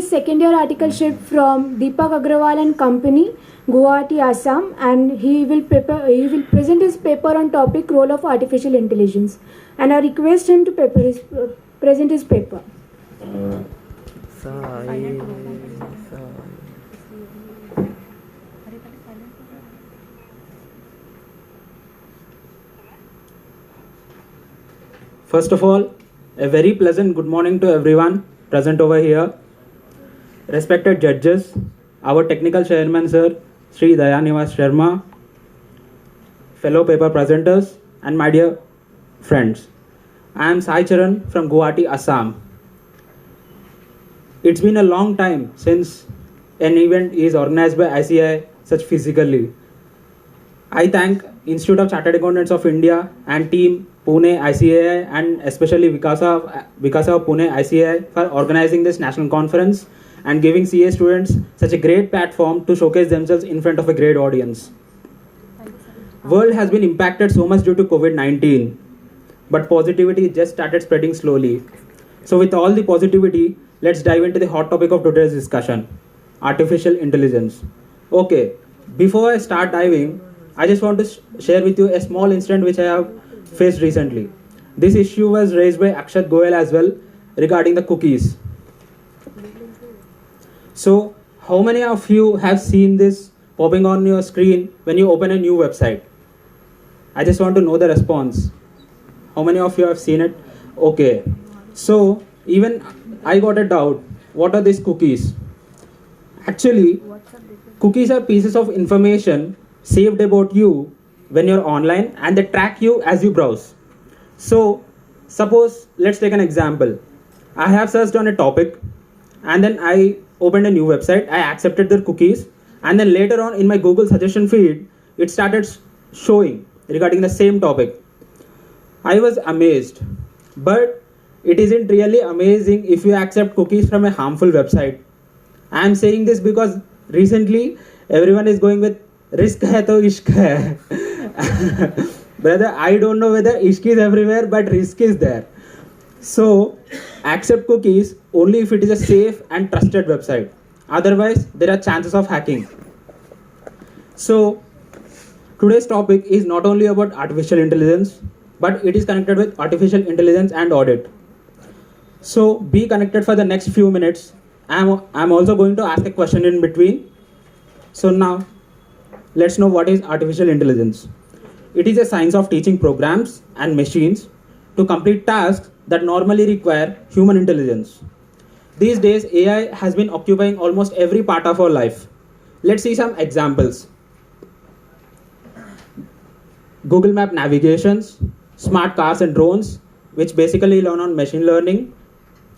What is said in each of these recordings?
is second year articleship from Deepak Agrawal and Company, Guwahati, Assam, and he will present his paper on topic role of artificial intelligence. And I request him to present his paper. First of all, a very pleasant good morning to everyone present over here. Respected judges, our technical chairman sir, Sri Dayanivas Sharma, fellow paper presenters, and my dear friends. I am Sai Charan from Guwahati, Assam. It's been a long time since an event is organized by ICAI such physically. I thank Institute of Chartered Accountants of India and team Pune ICAI and especially Vikasa of Pune ICAI for organizing this national conference and giving CA students such a great platform to showcase themselves in front of a great audience. World has been impacted so much due to COVID-19, but positivity just started spreading slowly. So with all the positivity, let's dive into the hot topic of today's discussion, artificial intelligence. Okay, before I start diving, I just want to share with you a small incident which I have faced recently. This issue was raised by Akshat Goel as well regarding the cookies. So, how many of you have seen this popping on your screen when you open a new website? I just want to know the response. How many of you have seen it? Okay. So, even I got a doubt. What are these cookies? Actually, cookies are pieces of information saved about you when you're online and they track you as you browse. So, suppose, let's take an example. I have searched on a topic and then I opened a new website, I accepted their cookies, and then later on in my Google suggestion feed, it started showing regarding the same topic. I was amazed, but it isn't really amazing if you accept cookies from a harmful website. I am saying this because recently everyone is going with risk hai to ishq hai. Brother, I don't know whether ishq is everywhere, but risk is there. So, accept cookies only if it is a safe and trusted website. Otherwise, there are chances of hacking. So, today's topic is not only about artificial intelligence, but it is connected with artificial intelligence and audit. So, be connected for the next few minutes. I'm also going to ask a question in between. So now, let's know what is artificial intelligence. It is a science of teaching programs and machines to complete tasks that normally require human intelligence. These days, AI has been occupying almost every part of our life. Let's see some examples. Google Map navigations, smart cars and drones, which basically learn on machine learning,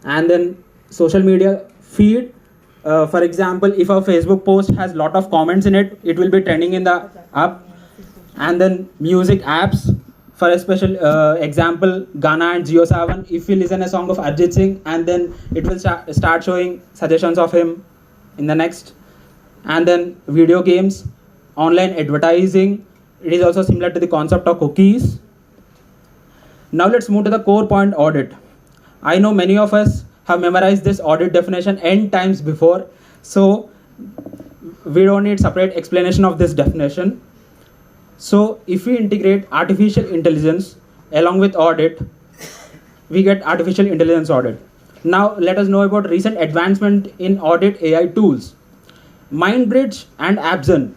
and then social media feed. For example, if a Facebook post has lot of comments in it, it will be trending in the app. And then music apps. For a special example, Ghana and JioSaavn, if you listen a song of Arjit Singh, and then it will start showing suggestions of him in the next. And then video games, online advertising. It is also similar to the concept of cookies. Now let's move to the core point, audit. I know many of us have memorized this audit definition n times before, so we don't need separate explanation of this definition. So if we integrate artificial intelligence along with audit, we get artificial intelligence audit. Now let us know about recent advancement in audit AI tools. Mindbridge and Abzen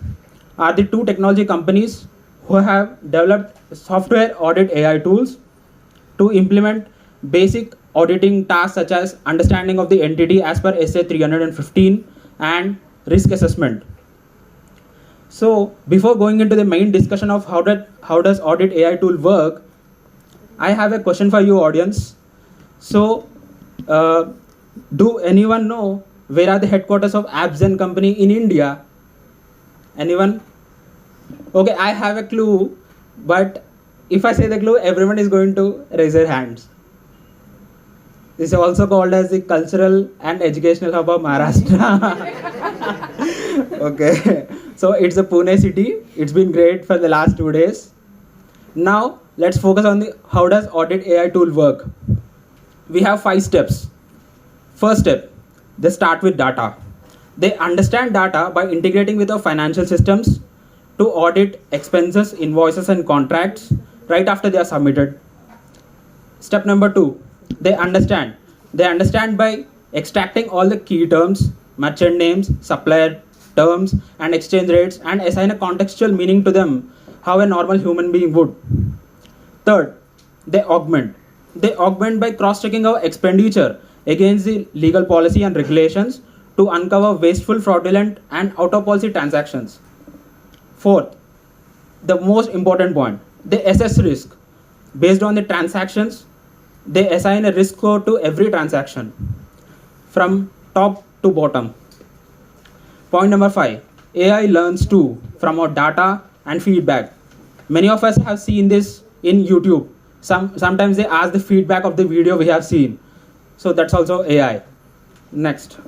are the two technology companies who have developed software audit AI tools to implement basic auditing tasks such as understanding of the entity as per SA 315 and risk assessment. So before going into the main discussion of how does audit AI tool work, I have a question for you audience. So do anyone know where are the headquarters of Abzen company in India? Anyone? Okay, I have a clue, but if I say the clue, everyone is going to raise their hands. This is also called as the cultural and educational hub of Maharashtra. Okay, so it's a Pune city. It's been great for the last 2 days. Now let's focus on the how does audit AI tool work. We have 5 steps. First step, They start with data. They understand data by integrating with our financial systems to audit expenses, invoices, and contracts right after they are submitted. Step number 2, they understand. They understand by extracting all the key terms, merchant names, supplier terms, and exchange rates, and assign a contextual meaning to them, how a normal human being would. Third, they augment. They augment by cross-checking our expenditure against the legal policy and regulations to uncover wasteful, fraudulent, and out-of-policy transactions. Fourth, the most important point, they assess risk. Based on the transactions, they assign a risk score to every transaction from top to bottom. Point number 5, AI learns too from our data and feedback. Many of us have seen this in YouTube. Sometimes they ask the feedback of the video we have seen. So that's also AI. Next.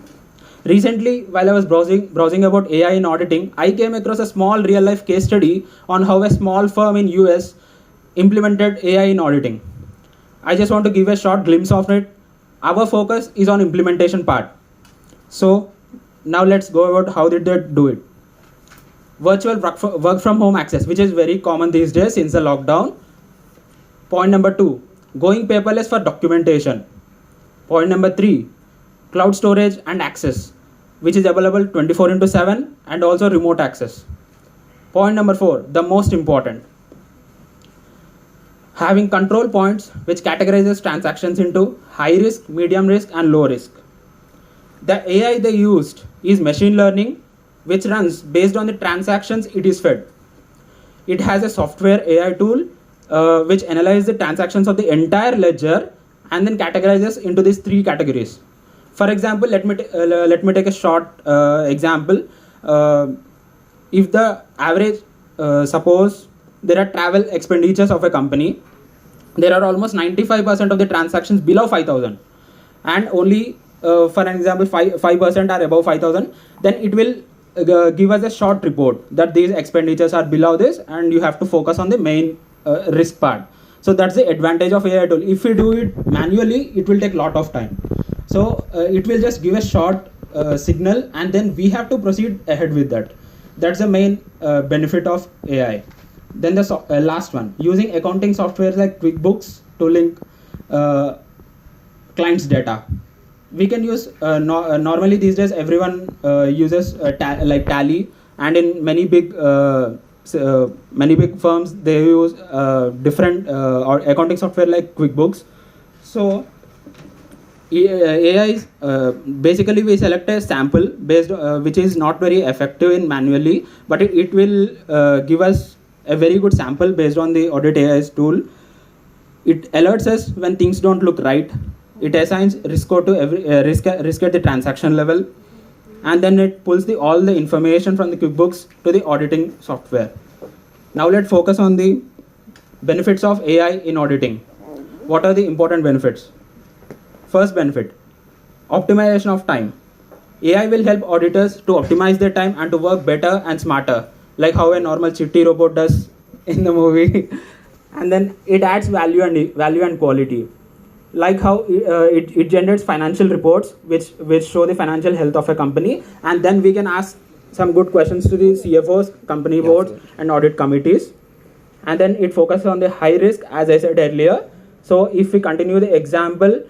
Recently, while I was browsing about AI in auditing, I came across a small real life case study on how a small firm in US implemented AI in auditing. I just want to give a short glimpse of it. Our focus is on implementation part. So now let's go about how did they do it. Virtual work from home access, which is very common these days since the lockdown. Point number 2, going paperless for documentation. Point number 3, cloud storage and access, which is available 24/7 and also remote access. Point number 4, the most important, having control points which categorizes transactions into high risk, medium risk, and low risk. The AI they used is machine learning, which runs based on the transactions it is fed. It has a software AI tool which analyzes the transactions of the entire ledger and then categorizes into these 3 categories. For example, let me take a short example. If the average, suppose there are travel expenditures of a company, there are almost 95% of the transactions below 5,000, and only for an example 5% are above 5,000, then it will give us a short report that these expenditures are below this and you have to focus on the main risk part. So that's the advantage of AI tool. If we do it manually, it will take a lot of time. So it will just give a short signal and then we have to proceed ahead with that. That's the main benefit of AI. Then the last one, using accounting software like QuickBooks to link clients' data. We can use normally these days everyone uses like Tally, and in many big firms they use different or accounting software like QuickBooks. So AI is basically we select a sample based which is not very effective in manually, but it will give us a very good sample based on the audit AI's tool. It alerts us when things don't look right. It assigns risk score to every risk at the transaction level, and then it pulls all the information from the QuickBooks to the auditing software. Now let's focus on the benefits of AI in auditing. What are the important benefits? First benefit, optimization of time. AI will help auditors to optimize their time and to work better and smarter, like how a normal Chitti robot does in the movie. And then it adds value and quality, like how it generates financial reports which show the financial health of a company, and then we can ask some good questions to the CFOs, company boards, and audit committees. And then it focuses on the high risk, as I said earlier. So if we continue the example,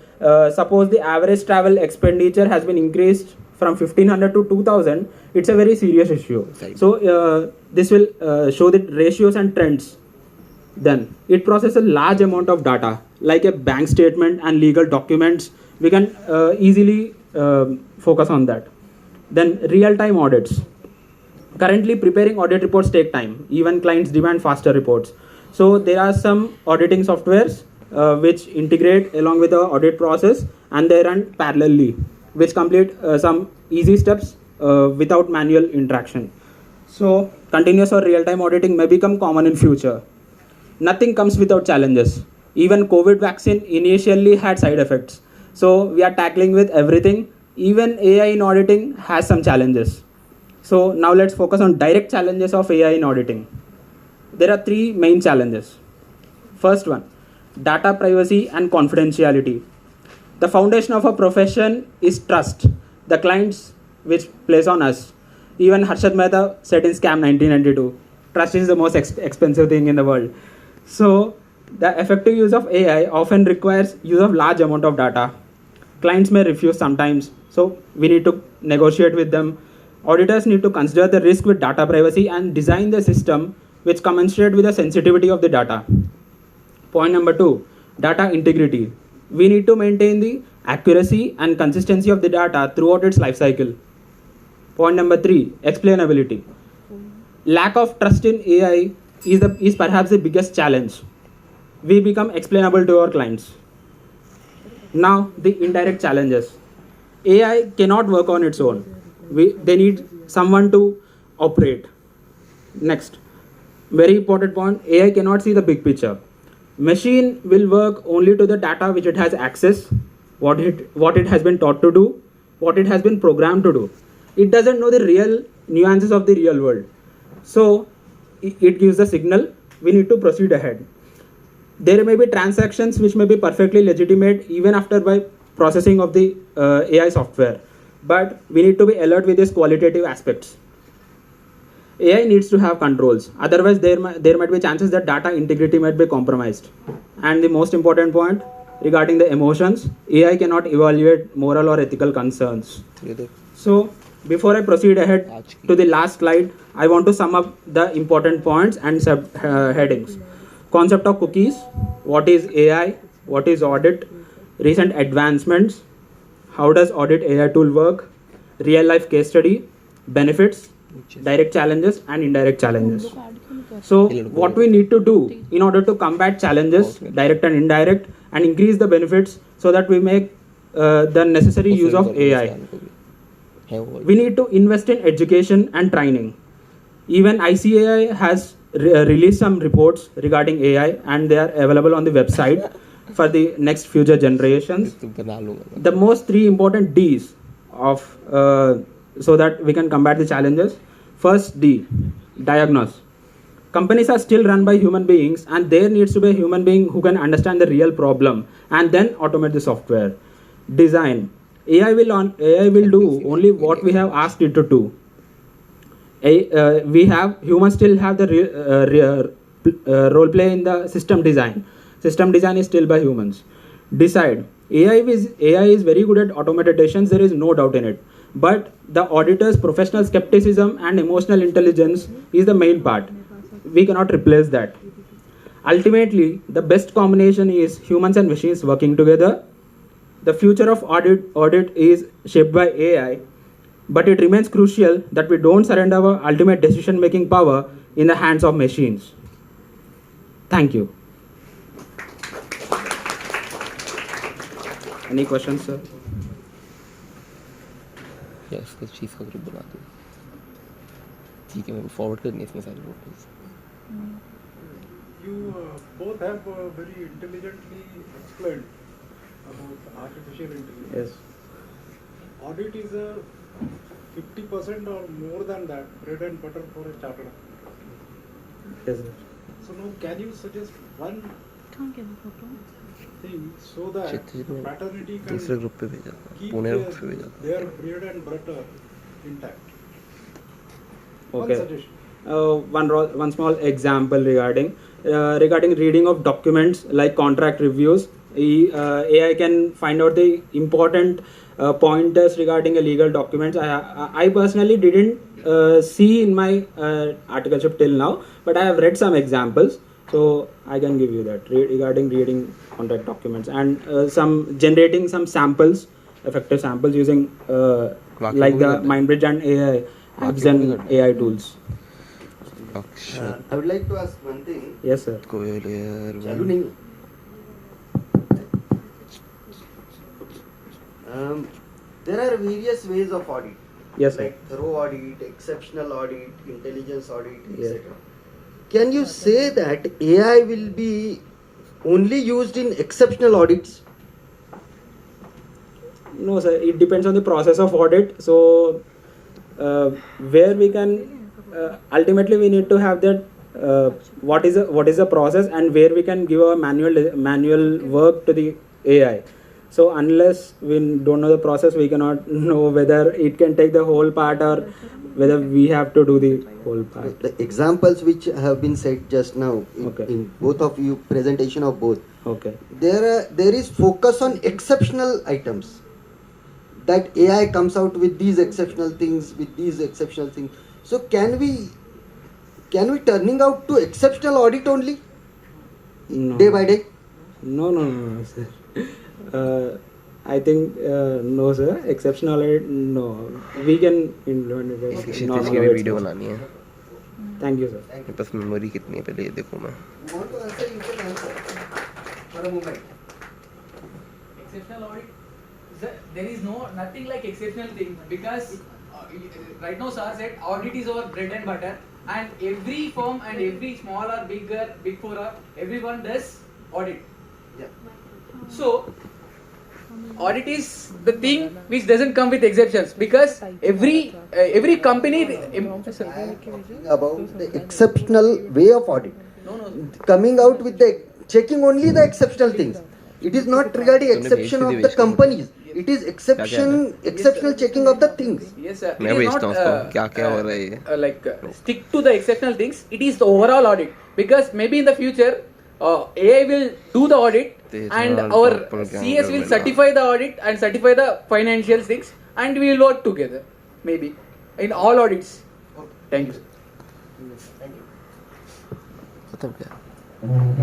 suppose the average travel expenditure has been increased from 1,500 to 2,000, it's a very serious issue. Right. So this will show the ratios and trends. Then it processes a large amount of data, like a bank statement and legal documents. We can easily focus on that. Then real-time audits. Currently, preparing audit reports take time. Even clients demand faster reports. So there are some auditing softwares which integrate along with the audit process, and they run parallelly, which complete some easy steps without manual interaction. So continuous or real-time auditing may become common in future. Nothing comes without challenges. Even COVID vaccine initially had side effects. So we are tackling with everything. Even AI in auditing has some challenges. So now let's focus on direct challenges of AI in auditing. There are 3 main challenges. First one, data privacy and confidentiality. The foundation of a profession is trust. the clients which place on us. Even Harshad Mehta said in Scam 1992, trust is the most expensive thing in the world. So the effective use of AI often requires use of large amount of data. Clients may refuse sometimes, so we need to negotiate with them. Auditors need to consider the risk with data privacy and design the system which commensurate with the sensitivity of the data. Point number 2, data integrity. We need to maintain the accuracy and consistency of the data throughout its life cycle. Point number 3, explainability. Lack of trust in AI is perhaps the biggest challenge. We become explainable to our clients. Now, the indirect challenges. AI cannot work on its own. They need someone to operate. Next, very important point, AI cannot see the big picture. Machine will work only to the data which it has access, what it has been taught to do, what it has been programmed to do. It doesn't know the real nuances of the real world. So it gives a signal, we need to proceed ahead. There may be transactions which may be perfectly legitimate even after by processing of the AI software, but we need to be alert with these qualitative aspects. AI needs to have controls, otherwise there might be chances that data integrity might be compromised. And the most important point regarding the emotions, AI cannot evaluate moral or ethical concerns. So before I proceed ahead to the last slide, I want to sum up the important points and sub headings. Concept of cookies, what is AI, what is audit, recent advancements, how does audit AI tool work, real life case study, benefits, direct challenges and indirect challenges. So what we need to do in order to combat challenges, direct and indirect, and increase the benefits so that we make the necessary use of AI. We need to invest in education and training. Even ICAI has released some reports regarding AI and they are available on the website for the next future generations. The most 3 important D's of so that we can combat the challenges. First D, diagnose. Companies are still run by human beings and there needs to be a human being who can understand the real problem and then automate the software. Design. AI will do only what we have asked it to do. Humans still have the role play in the system design. System design is still by humans. Decide. AI is very good at automatizations, there is no doubt in it. But the auditor's professional skepticism and emotional intelligence is the main part. We cannot replace that. Ultimately, the best combination is humans and machines working together. The future of audit is shaped by AI, but it remains crucial that we don't surrender our ultimate decision-making power in the hands of machines. Thank you. Any questions, sir? Yes का chief का group बना दो ठीक है मैं forward करनी इसमें सारी photos You both have very intelligently explained about artificial intelligence. Yes. Audit is a 50% or more than that bread and butter for a chartered accountant. Yes, sir. So now can you suggest one thing so that चित्र में fraternity दूसरे can group पे भेजा था keep Pune group पे भेजा था their bread and butter intact? Okay. One suggestion. One small example regarding reading of documents like contract reviews. AI can find out the important pointers regarding a legal documents. I personally didn't see in my articleship till now, but I have read some examples, so I can give you that regarding reading contract documents and some generating some samples, effective samples using like the MindBridge and AI apps and AI tools. I would like to ask one thing. Yes, sir. कोयल यार चालू नहीं there are various ways of audit. Yes, sir. Like thorough audit, exceptional audit, intelligence audit, Yes. etc. Can you say that AI will be only used in exceptional audits? No, sir. It depends on the process of audit. So, where we can ultimately we need to have that what is the process and where we can give a manual work to the AI. So unless we don't know the process, we cannot know whether it can take the whole part or whether we have to do the whole part. The examples which have been said just now Okay. in both of you presentation of both, Okay. there is focus on exceptional items. That AI comes out with these exceptional things, with these exceptional things. So can we turning out to exceptional audit only No. day by day? No, sir. I think no, sir. Exceptional audit, no. We can implement it as Kshitij normal की भी audit. Video बनानी है Thank you, sir. मेरे पास memory कितनी है पहले ये देखूँ मैं You want to answer, you can answer for a moment. Exceptional audit, there is nothing like exceptional thing because right now sir said audit is our bread and butter, and every firm and every small or big four or everyone does audit. Yeah. So audit is the thing which doesn't come with exceptions because every company I am talking about the exceptional way of audit. no. Coming out with the checking only the exceptional things. It is not regarding तुमने exception भेज of the the भेज दी। companies. It is exceptional checking of the things. Yes, sir. मैं It is भेजता not, हूँ उसको क्या क्या हो रहा है ये like stick to the exceptional things. It is the overall audit because maybe in the future AI will do the audit They and don't our proper CS will government. certify the audit and certify the financial things, and we will work together maybe in all audits. Thank you, sir. खत्म क्या